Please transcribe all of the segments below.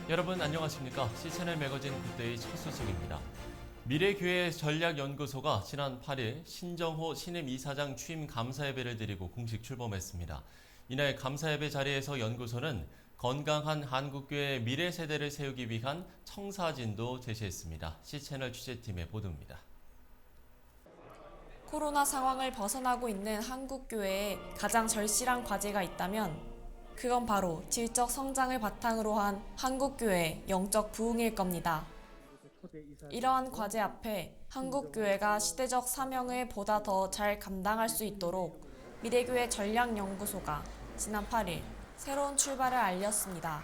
여러분 안녕하십니까? C채널 매거진 굿데이 첫 소식입니다. 미래교회 전략연구소가 지난 8일 신정호 신임 이사장 취임 감사예배를 드리고 공식 출범했습니다. 이날 감사예배 자리에서 연구소는 건강한 한국교회의 미래 세대를 세우기 위한 청사진도 제시했습니다. C채널 취재팀의 보도입니다. 코로나 상황을 벗어나고 있는 한국교회에 가장 절실한 과제가 있다면 그건 바로 질적 성장을 바탕으로 한 한국교회의 영적 부흥일 겁니다. 이러한 과제 앞에 한국교회가 시대적 사명을 보다 더 잘 감당할 수 있도록 미래교회 전략연구소가 지난 8일 새로운 출발을 알렸습니다.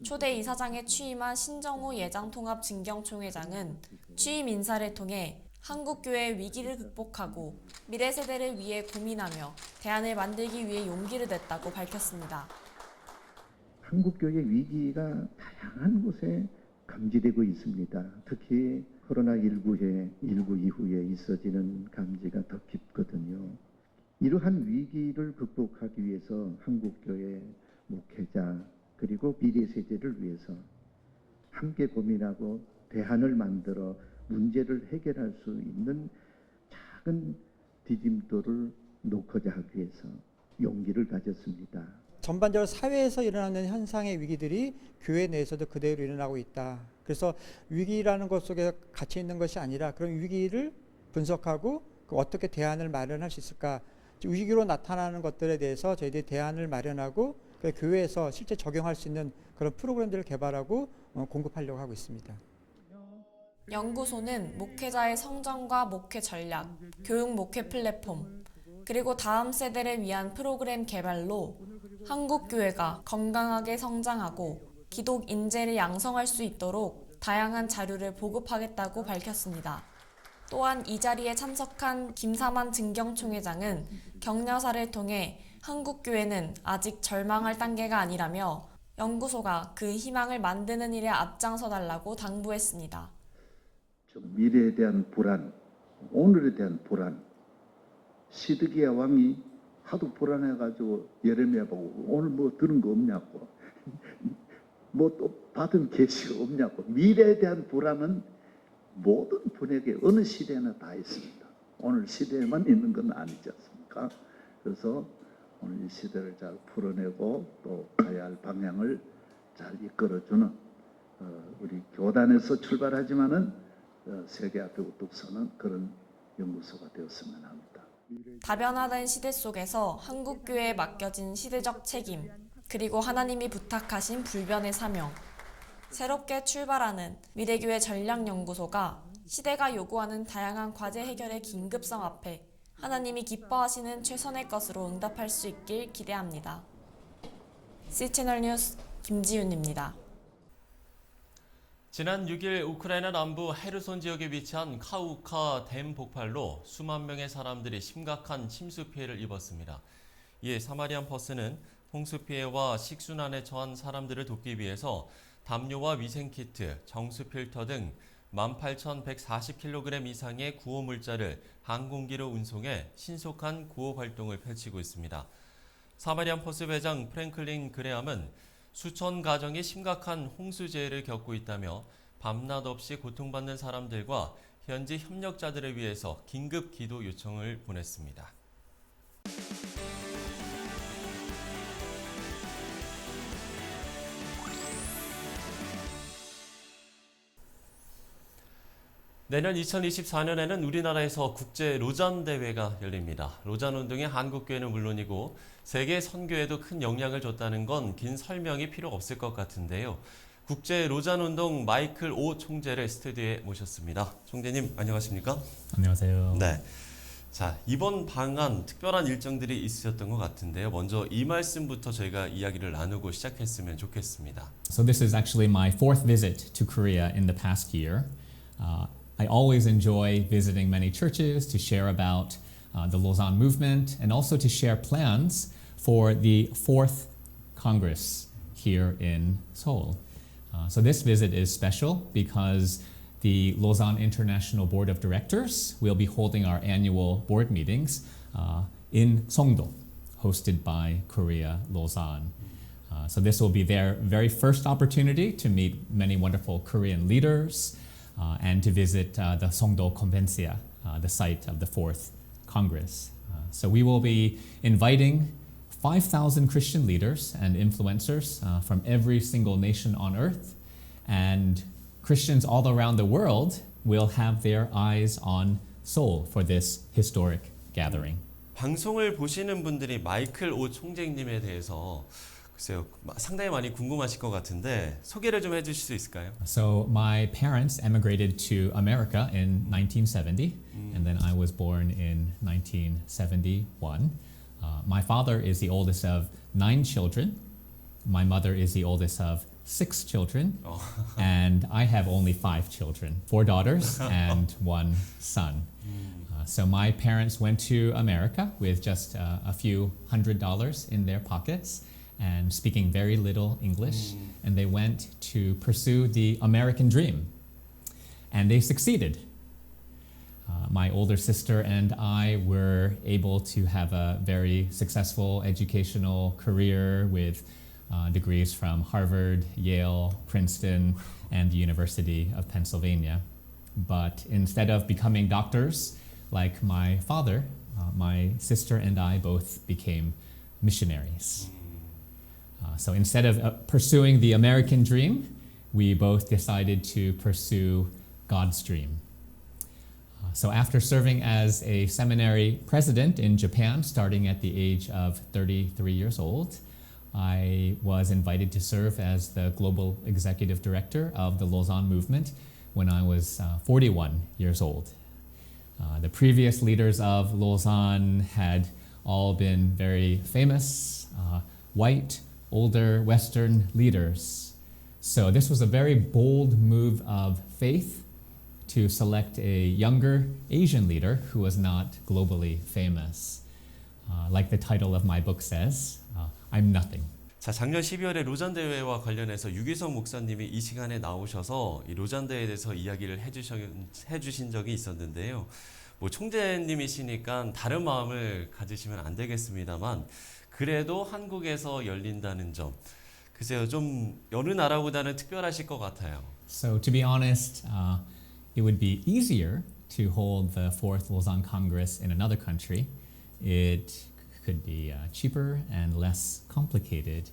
초대 이사장에 취임한 신정호 예장통합진경총회장은 취임 인사를 통해 한국교회의 위기를 극복하고 미래 세대를 위해 고민하며 대안을 만들기 위해 용기를 냈다고 밝혔습니다. 한국교회 위기가 다양한 곳에 감지되고 있습니다. 특히 코로나19 이후에 있어지는 감지가 더 깊거든요. 이러한 위기를 극복하기 위해서 한국교회 목회자 그리고 미래 세대를 위해서 함께 고민하고 대안을 만들어 문제를 해결할 수 있는 작은 디딤돌을 놓고자 하기 위해서 용기를 가졌습니다. 전반적으로 사회에서 일어나는 현상의 위기들이 교회 내에서도 그대로 일어나고 있다. 그래서 위기라는 것 속에 갇혀 있는 것이 아니라 그런 위기를 분석하고 어떻게 대안을 마련할 수 있을까. 위기로 나타나는 것들에 대해서 저희들이 대안을 마련하고 교회에서 실제 적용할 수 있는 그런 프로그램들을 개발하고 공급하려고 하고 있습니다. 연구소는 목회자의 성장과 목회 전략, 교육 목회 플랫폼, 그리고 다음 세대를 위한 프로그램 개발로 한국교회가 건강하게 성장하고 기독 인재를 양성할 수 있도록 다양한 자료를 보급하겠다고 밝혔습니다. 또한 이 자리에 참석한 김사만 진경총회장은 격려사를 통해 한국교회는 아직 절망할 단계가 아니라며 연구소가 그 희망을 만드는 일에 앞장서달라고 당부했습니다. 미래에 대한 불안, 오늘에 대한 불안. 시드기야 왕이 하도 불안해가지고 예레미야 보고 오늘 뭐 들은 거 없냐고, 뭐 또 받은 계시가 없냐고. 미래에 대한 불안은 모든 분에게 어느 시대나 다 있습니다. 오늘 시대에만 있는 건 아니지 않습니까? 그래서 오늘 이 시대를 잘 풀어내고 또 가야 할 방향을 잘 이끌어주는 우리 교단에서 출발하지만은 세계 앞에 우뚝 서는 그런 연구소가 되었으면 합니다. 다변화된 시대 속에서 한국교회에 맡겨진 시대적 책임, 그리고 하나님이 부탁하신 불변의 사명. 새롭게 출발하는 미래교회 전략연구소가 시대가 요구하는 다양한 과제 해결의 긴급성 앞에 하나님이 기뻐하시는 최선의 것으로 응답할 수 있길 기대합니다. C채널 뉴스 김지윤입니다. 지난 6일 우크라이나 남부 헤르손 지역에 위치한 카우카 댐 폭발로 수만 명의 사람들이 심각한 침수 피해를 입었습니다. 이에 사마리안 버스는 홍수 피해와 식순환에 처한 사람들을 돕기 위해서 담요와 위생키트, 정수 필터 등 18,140kg 이상의 구호 물자를 항공기로 운송해 신속한 구호 활동을 펼치고 있습니다. 사마리안 버스 회장 프랭클린 그레함은 수천 가정이 심각한 홍수재해를 겪고 있다며 밤낮 없이 고통받는 사람들과 현지 협력자들을 위해서 긴급 기도 요청을 보냈습니다. 내년 2024년에는 우리나라에서 국제 로잔 대회가 열립니다. 로잔 운동에 한국교회는 물론이고 세계 선교에도 큰 영향을 줬다는 건 긴 설명이 필요 없을 것 같은데요. 국제 로잔 운동 마이클 오 총재를 스튜디오에 모셨습니다. 총재님 안녕하십니까? 안녕하세요. 네. 자, 이번 방한 특별한 일정들이 있으셨던 것 같은데요. 먼저 이 말씀부터 저희가 이야기를 나누고 시작했으면 좋겠습니다. So this is actually my fourth visit to Korea in the past year. I always enjoy visiting many churches to share about the Lausanne movement and also to share plans for the 4th Congress here in Seoul. So this visit is special because the Lausanne International Board of Directors will be holding our annual board meetings in Songdo, hosted by Korea Lausanne. So this will be their very first opportunity to meet many wonderful Korean leaders and to visit the Songdo Konbensia, the site of the 4th Congress. So we will be inviting 5,000 Christian leaders and influencers from every single nation on earth, and Christians all around the world will have their eyes on Seoul for this historic gathering. 방송을 보시는 분들이 마이클 오 총재님에 대해서 글쎄요, 상당히 많이 궁금하실 것 같은데 소개를 좀 해주실 수 있을까요? So my parents emigrated to America in 1970, and then I was born in 1971. My father is the oldest of 9 children. My mother is the oldest of 6 children, and I have only 5 children, 4 daughters and 1 son. So my parents went to America with just a few $100s in their pockets and speaking very little English, and they went to pursue the American dream, and they succeeded. My older sister and I were able to have a very successful educational career with degrees from Harvard, Yale, Princeton, and the University of Pennsylvania. But instead of becoming doctors like my father, my sister and I both became missionaries. So instead of pursuing the American dream, we both decided to pursue God's dream. So after serving as a seminary president in Japan, starting at the age of 33 years old, I was invited to serve as the global executive director of the Lausanne movement when I was 41 years old. The previous leaders of Lausanne had all been very famous, white, older Western leaders. So this was a very bold move of faith to select a younger Asian leader who was not globally famous. Like the title of my book says, I'm nothing. 자, 작년 12월에 로잔 대회와 관련해서 유기성 목사님이 이 시간에 나오셔서 이 로잔 대회에 대해서 이야기를 해주신 적이 있었는데요. 뭐 총재님이시니까 다른 마음을 가지시면 안 되겠습니다만 그래도 한국에서 열린다는 점, 글쎄요, 좀 여느 나라보다는 특별하실 것 같아요. So to be honest, it would be easier to hold the 4th Lausanne Congress in another country. It could be cheaper and less complicated,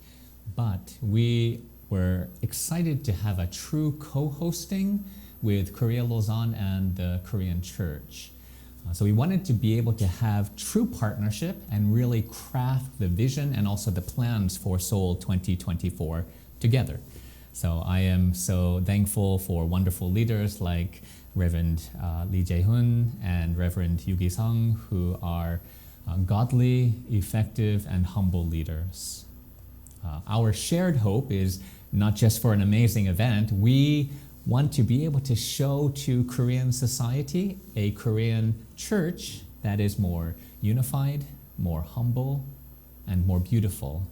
but we were excited to have a true co-hosting with Korea Lausanne and the Korean Church. So we wanted to be able to have true partnership and really craft the vision and also the plans for Seoul 2024 together. So I am so thankful for wonderful leaders like Reverend Lee Jae-hun and Reverend Yu Gi-sung, who are godly, effective, and humble leaders. Our shared hope is not just for an amazing event. We want to be able to show to Korean society a Korean church that is more unified, more humble, and more beautiful.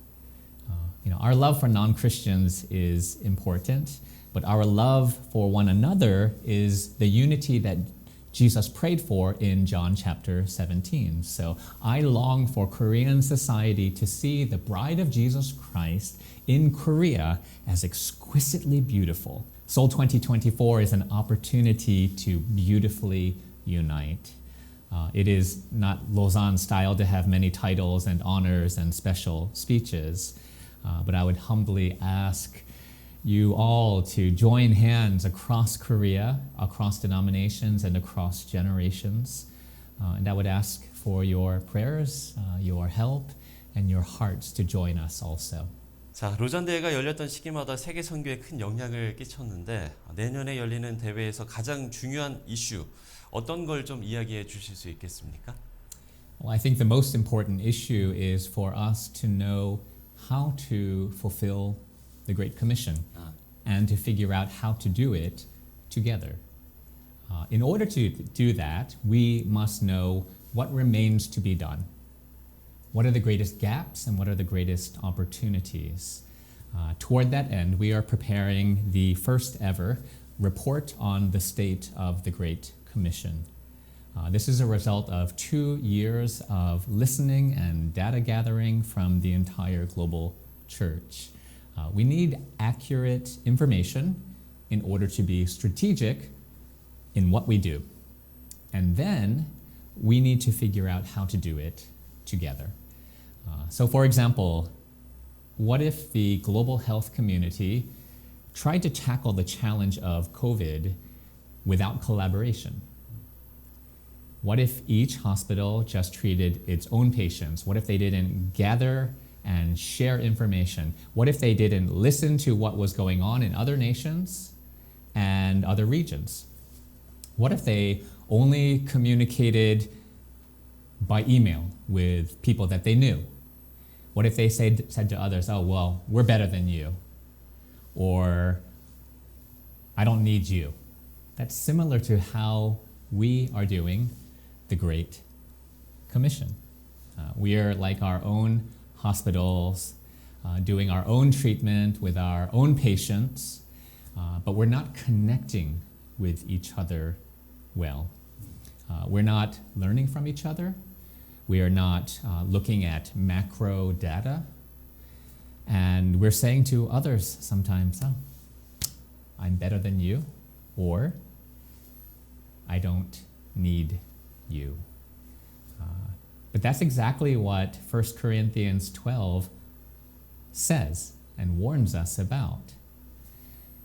Our love for non-Christians is important, but our love for one another is the unity that Jesus prayed for in John chapter 17. So I long for Korean society to see the bride of Jesus Christ in Korea as exquisitely beautiful. Seoul 2024 is an opportunity to beautifully unite. It is not Lausanne style to have many titles and honors and special speeches, but I would humbly ask you all to join hands across Korea, across denominations, and across generations. And I would ask for your prayers, your help, and your hearts to join us also. 자, 로잔 대회가 열렸던 시기마다 세계 선교에 큰 영향을 끼쳤는데 내년에 열리는 대회에서 가장 중요한 이슈 어떤 걸 좀 이야기해 주실 수 있겠습니까? Well, I think the most important issue is for us to know how to fulfill the Great Commission and to figure out how to do it together. In order to do that, we must know what remains to be done. What are the greatest gaps and what are the greatest opportunities? Toward that end, we are preparing the first ever report on the state of the Great Commission. This is a result of 2 years of listening and data gathering from the entire global church. We need accurate information in order to be strategic in what we do. And then we need to figure out how to do it together. So for example, what if the global health community tried to tackle the challenge of COVID without collaboration? What if each hospital just treated its own patients? What if they didn't gather and share information? What if they didn't listen to what was going on in other nations and other regions? What if they only communicated by email with people that they knew? What if they said to others, oh, well, we're better than you, or I don't need you? That's similar to how we are doing the Great Commission. We are like our own hospitals, doing our own treatment with our own patients, but we're not connecting with each other well. We're not learning from each other. We are not looking at macro data. And we're saying to others sometimes, oh, I'm better than you, or I don't need you. But that's exactly what 1 Corinthians 12 says and warns us about.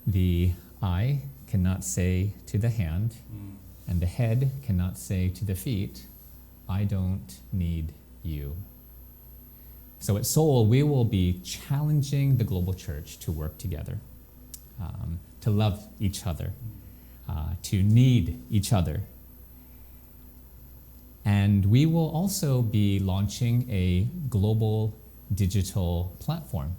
The eye cannot say to the hand, and the head cannot say to the feet, I don't need you. So at Seoul, we will be challenging the global church to work together, to love each other, to need each other. And we will also be launching a global digital platform.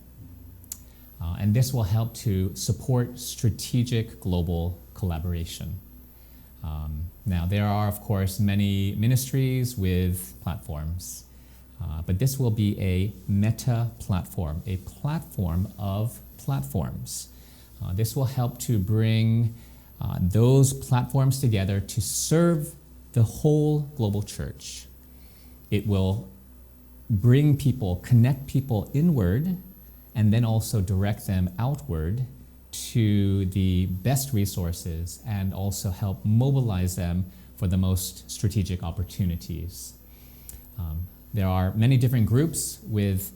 And this will help to support strategic global collaboration. Now, there are, of course, many ministries with platforms, but this will be a meta platform, a platform of platforms. This will help to bring those platforms together to serve the whole global church. It will bring people, connect people inward, and then also direct them outward to the best resources and also help mobilize them for the most strategic opportunities. There are many different groups with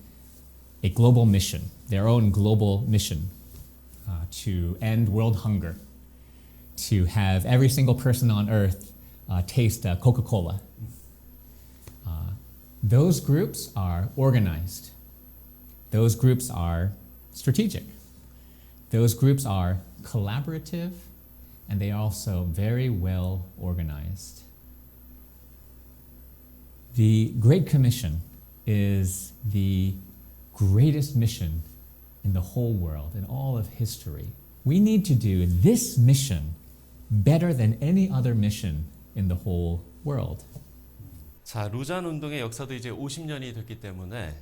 a global mission, their own global mission, to end world hunger, to have every single person on earth taste Coca-Cola. Those groups are organized. Those groups are strategic. Those groups are collaborative, and they are also very well organized. The Great Commission is the greatest mission in the whole world, in all of history. We need to do this mission better than any other mission in the whole world. 자, 루잔 운동의 역사도 이제 50년이 됐기 때문에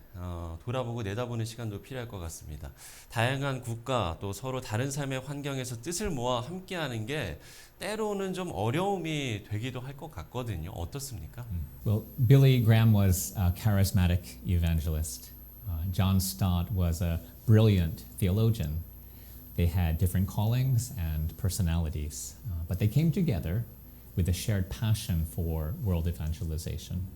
돌아보고 내다보는 시간도 필요할 것 같습니다. 다양한 국가 또 서로 다른 삶의 환경에서 뜻을 모아 함께하는 게 때로는 좀 어려움이 되기도 할 것 같거든요. 어떻습니까? Well, Billy Graham was a charismatic evangelist. John Stott was a brilliant theologian. They had different callings and personalities, but they came together with a shared passion for world evangelization.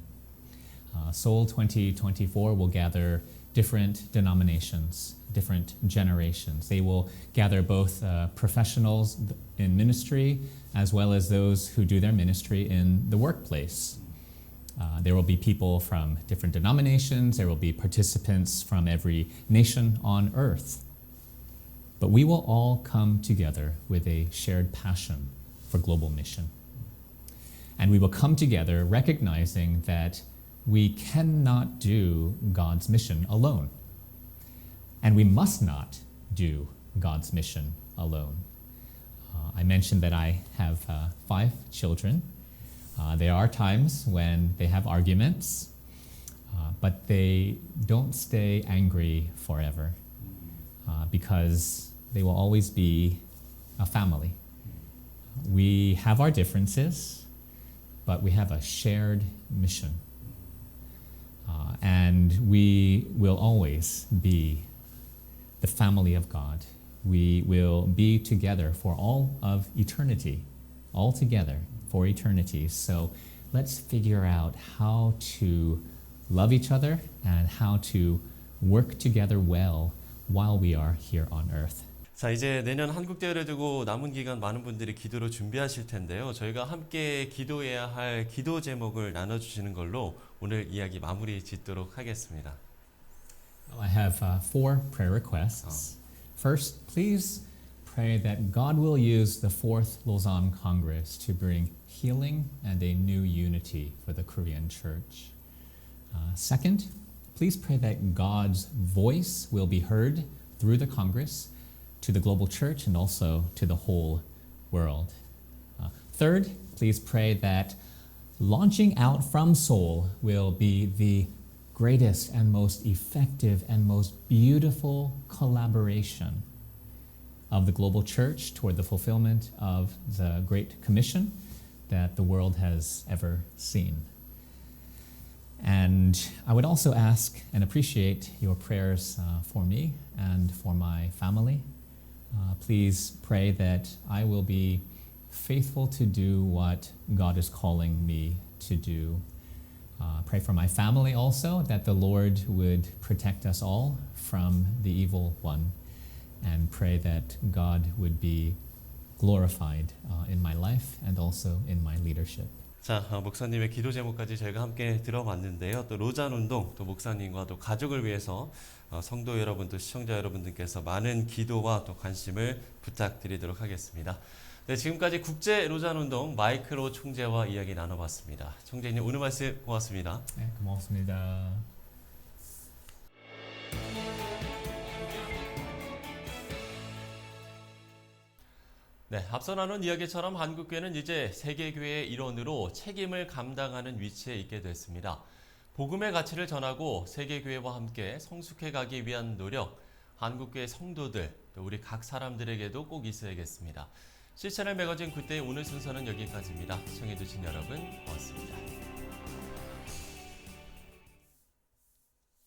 Seoul 2024 will gather different denominations, different generations. They will gather both professionals in ministry as well as those who do their ministry in the workplace. There will be people from different denominations. There will be participants from every nation on earth. But we will all come together with a shared passion for global mission. And we will come together recognizing that we cannot do God's mission alone. And we must not do God's mission alone. I mentioned that I have 5 children. There are times when they have arguments, but they don't stay angry forever because they will always be a family. We have our differences, but we have a shared mission. And we will always be the family of God. We will be together for all of eternity, all together for eternity. So let's figure out how to love each other and how to work together well while we are here on earth. 자, 이제 내년 한국대회를 두고 남은 기간 많은 분들이 기도로 준비하실 텐데요. 저희가 함께 기도해야 할 기도 제목을 나눠주시는 걸로 오늘 이야기 마무리 짓도록 하겠습니다. I have 4 prayer requests. First, please pray that God will use the 4th Lausanne Congress to bring healing and a new unity for the Korean church. Second, please pray that God's voice will be heard through the Congress to the global church and also to the whole world. Third, please pray that launching out from Seoul will be the greatest and most effective and most beautiful collaboration of the global church toward the fulfillment of the Great Commission that the world has ever seen. And I would also ask and appreciate your prayers for me and for my family. Please pray that I will be faithful to do what God is calling me to do. Pray for my family also, that the Lord would protect us all from the evil one, and pray that God would be glorified in my life and also in my leadership. 자, 목사님의 기도 제목까지 저희가 함께 들어봤는데요. 또 로잔 운동, 또 목사님과 또 가족을 위해서 성도 여러분, 또 시청자 여러분들께서 많은 기도와 또 관심을 부탁드리도록 하겠습니다. 네, 지금까지 국제 로잔 운동 마이크로 총재와 이야기 나눠봤습니다. 총재님 오늘 말씀 고맙습니다. 네, 고맙습니다. 네, 앞서 나눈 이야기처럼 한국교회는 이제 세계교회의 일원으로 책임을 감당하는 위치에 있게 됐습니다. 복음의 가치를 전하고 세계교회와 함께 성숙해 가기 위한 노력, 한국교회 성도들, 또 우리 각 사람들에게도 꼭 있어야겠습니다. C채널 매거진 굿데이 오늘 순서는 여기까지입니다. 시청해주신 여러분 고맙습니다.